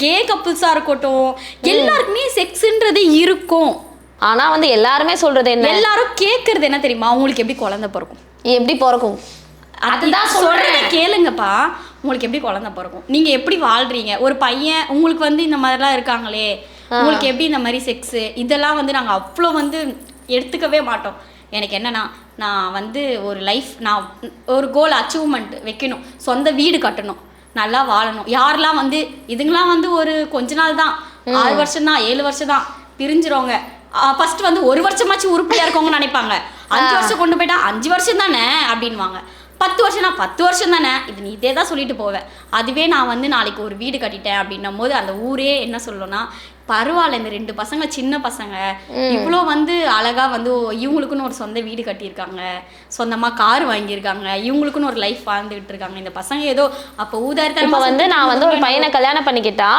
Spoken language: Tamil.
கே கப்புள்ஸா இருக்கட்டும், எல்லாருக்குமே செக்ஸ்ன்றது இருக்கும். ஆனா வந்து எல்லாருமே சொல்றது என்ன, எல்லாரும் கேக்குறது என்ன தெரியுமா, உங்களுக்கு எப்படி குழந்தை பிறக்கும், எப்படி பிறக்கும், அதுதான் சொல்றேன் கேளுங்கப்பா. உங்களுக்கு எப்படி குழந்தை பிறக்கும், நீங்க எப்படி வாழ்றீங்க, ஒரு பையன் உங்களுக்கு வந்து இந்த மாதிரிலாம் இருக்காங்களே, உங்களுக்கு எப்படி இந்த மாதிரி செக்ஸு, இதெல்லாம் வந்து நாங்கள் அவ்வளோ வந்து எடுத்துக்கவே மாட்டோம். எனக்கு என்னன்னா, நான் வந்து ஒரு லைஃப், நான் ஒரு கோல் அச்சீவ்மெண்ட் வைக்கணும், சொந்த வீடு கட்டணும், நல்லா வாழணும். யாரெல்லாம் வந்து இதுங்களாம் வந்து ஒரு கொஞ்ச நாள் தான், 6 வருஷம் தான், 7 வருஷம் தான் பிரிஞ்சிருவாங்க. ஃபர்ஸ்ட் வந்து 1 வருஷமாச்சும் உருப்படியா இருக்கவங்கன்னு நினைப்பாங்க. 5 வருஷம் கொண்டு போயிட்டா 5 வருஷம் தானே அப்படின்வாங்க. 10 வருஷம்னா 10 வருஷம் தானே, இது நீ இதே தான் சொல்லிட்டு போவேன். அதுவே நான் வந்து நாளைக்கு ஒரு வீடு கட்டிட்டேன் அப்படின்னும் போது அந்த ஊரே என்ன சொல்லணும்னா, பரவாயில்ல இந்த 2 பசங்க சின்ன பசங்க இவ்வளோ வந்து அழகா வந்து இவங்களுக்குன்னு ஒரு சொந்த வீடு கட்டியிருக்காங்க, சொந்தமா கார் வாங்கியிருக்காங்க, இவங்களுக்குன்னு ஒரு லைஃப் வாழ்ந்துகிட்டு இருக்காங்க இந்த பசங்க. ஏதோ அப்போ ஊதாரித்தனமா வந்து நான் வந்து ஒரு பையனை கல்யாணம் பண்ணிக்கிட்டா